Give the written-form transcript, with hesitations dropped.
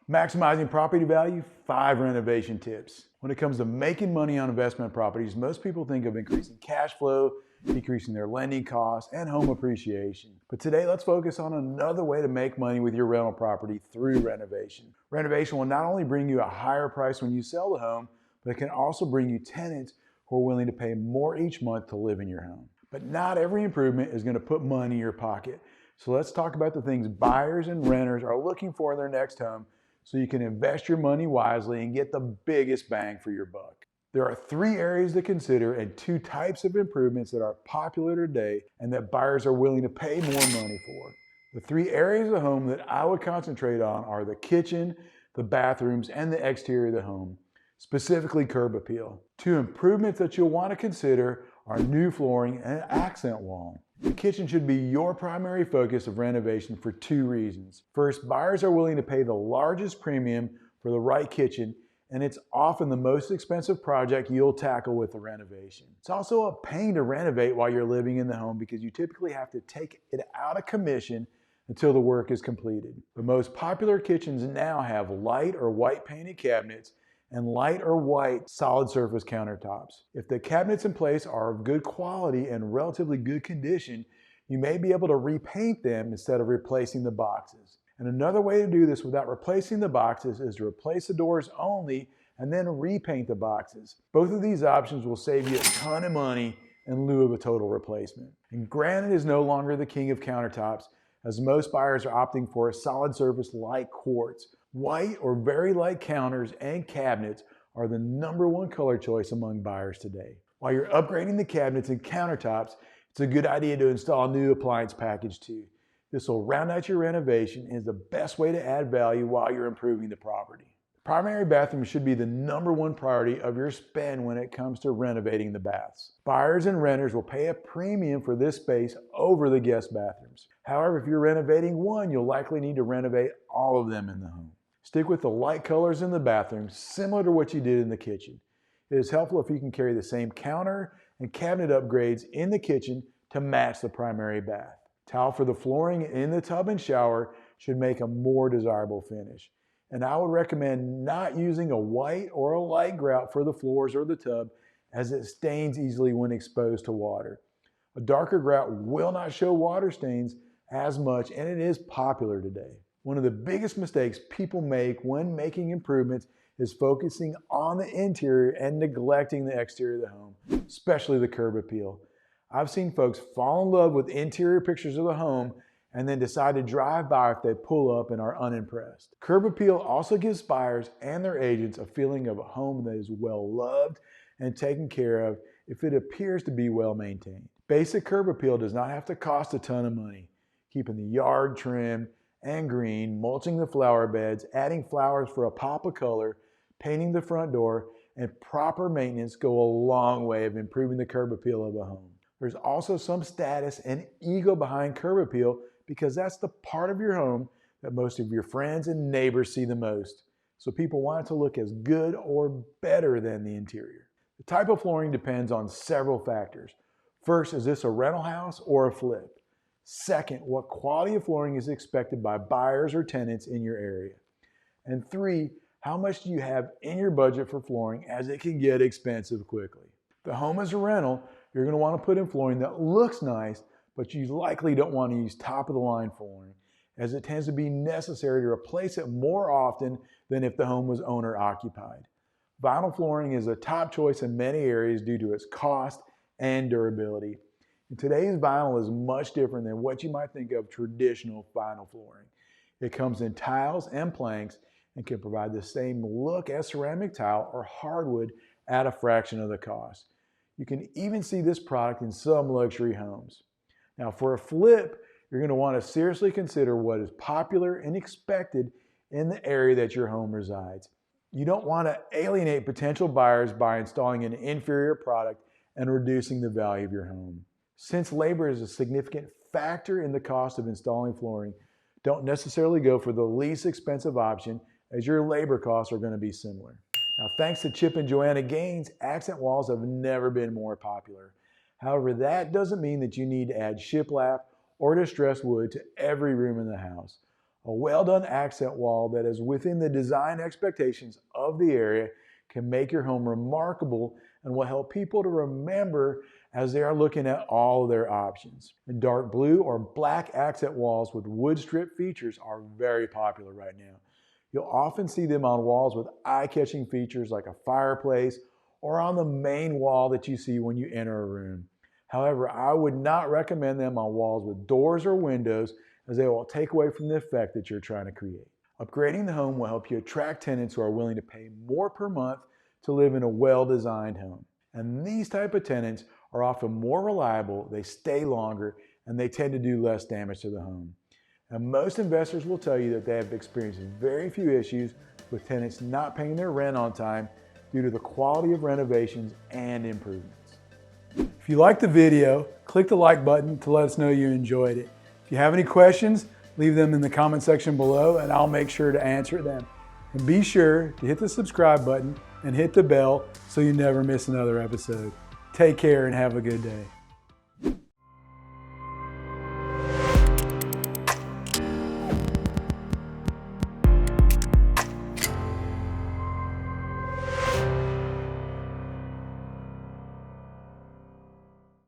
Maximizing property value, 5 renovation tips. When it comes to making money on investment properties, most people think of increasing cash flow, decreasing their lending costs, and home appreciation. But today, let's focus on another way to make money with your rental property through renovation. Renovation will not only bring you a higher price when you sell the home, but it can also bring you tenants who are willing to pay more each month to live in your home. But not every improvement is going to put money in your pocket. So let's talk about the things buyers and renters are looking for in their next home so you can invest your money wisely and get the biggest bang for your buck. There are 3 areas to consider and 2 types of improvements that are popular today and that buyers are willing to pay more money for. The 3 areas of the home that I would concentrate on are the kitchen, the bathrooms, and the exterior of the home, specifically curb appeal. 2 improvements that you'll want to consider are new flooring and an accent wall. The kitchen should be your primary focus of renovation for 2 reasons. First, buyers are willing to pay the largest premium for the right kitchen, and it's often the most expensive project you'll tackle with a renovation. It's also a pain to renovate while you're living in the home because you typically have to take it out of commission until the work is completed. The most popular kitchens now have light or white painted cabinets and light or white solid surface countertops. If the cabinets in place are of good quality and relatively good condition, you may be able to repaint them instead of replacing the boxes. And another way to do this without replacing the boxes is to replace the doors only and then repaint the boxes. Both of these options will save you a ton of money in lieu of a total replacement. And granite is no longer the king of countertops, as most buyers are opting for a solid surface like quartz. White or very light counters and cabinets are the #1 color choice among buyers today. While you're upgrading the cabinets and countertops, it's a good idea to install a new appliance package too. This will round out your renovation and is the best way to add value while you're improving the property. The primary bathroom should be the #1 priority of your spend when it comes to renovating the baths. Buyers and renters will pay a premium for this space over the guest bathrooms. However, if you're renovating one, you'll likely need to renovate all of them in the home. Stick with the light colors in the bathroom, similar to what you did in the kitchen. It is helpful if you can carry the same counter and cabinet upgrades in the kitchen to match the primary bath. Tile for the flooring in the tub and shower should make a more desirable finish. And I would recommend not using a white or a light grout for the floors or the tub, as it stains easily when exposed to water. A darker grout will not show water stains as much, and it is popular today. One of the biggest mistakes people make when making improvements is focusing on the interior and neglecting the exterior of the home, especially the curb appeal. I've seen folks fall in love with interior pictures of the home and then decide to drive by if they pull up and are unimpressed. Curb appeal also gives buyers and their agents a feeling of a home that is well loved and taken care of if it appears to be well maintained. Basic curb appeal does not have to cost a ton of money. Keeping the yard trimmed and green, mulching the flower beds, adding flowers for a pop of color, painting the front door, and proper maintenance go a long way of improving the curb appeal of a home. There's also some status and ego behind curb appeal because that's the part of your home that most of your friends and neighbors see the most. So people want it to look as good or better than the interior. The type of flooring depends on several factors. First, is this a rental house or a flip? Second, what quality of flooring is expected by buyers or tenants in your area? And 3, how much do you have in your budget for flooring, as it can get expensive quickly? If the home is a rental, you're going to want to put in flooring that looks nice, but you likely don't want to use top of the line flooring, as it tends to be necessary to replace it more often than if the home was owner occupied. Vinyl flooring is a top choice in many areas due to its cost and durability. And today's vinyl is much different than what you might think of traditional vinyl flooring. It comes in tiles and planks and can provide the same look as ceramic tile or hardwood at a fraction of the cost. You can even see this product in some luxury homes. Now, for a flip, you're going to want to seriously consider what is popular and expected in the area that your home resides. You don't want to alienate potential buyers by installing an inferior product and reducing the value of your home. Since labor is a significant factor in the cost of installing flooring, don't necessarily go for the least expensive option, as your labor costs are going to be similar. Now, thanks to Chip and Joanna Gaines, accent walls have never been more popular. However, that doesn't mean that you need to add shiplap or distressed wood to every room in the house. A well-done accent wall that is within the design expectations of the area can make your home remarkable and will help people to remember as they are looking at all of their options. And dark blue or black accent walls with wood strip features are very popular right now. You'll often see them on walls with eye-catching features like a fireplace or on the main wall that you see when you enter a room. However, I would not recommend them on walls with doors or windows, as they will take away from the effect that you're trying to create. Upgrading the home will help you attract tenants who are willing to pay more per month to live in a well-designed home. And these type of tenants are often more reliable, they stay longer, and they tend to do less damage to the home. And most investors will tell you that they have experienced very few issues with tenants not paying their rent on time due to the quality of renovations and improvements. If you liked the video, click the like button to let us know you enjoyed it. If you have any questions, leave them in the comment section below and I'll make sure to answer them. And be sure to hit the subscribe button and hit the bell so you never miss another episode. Take care and have a good day.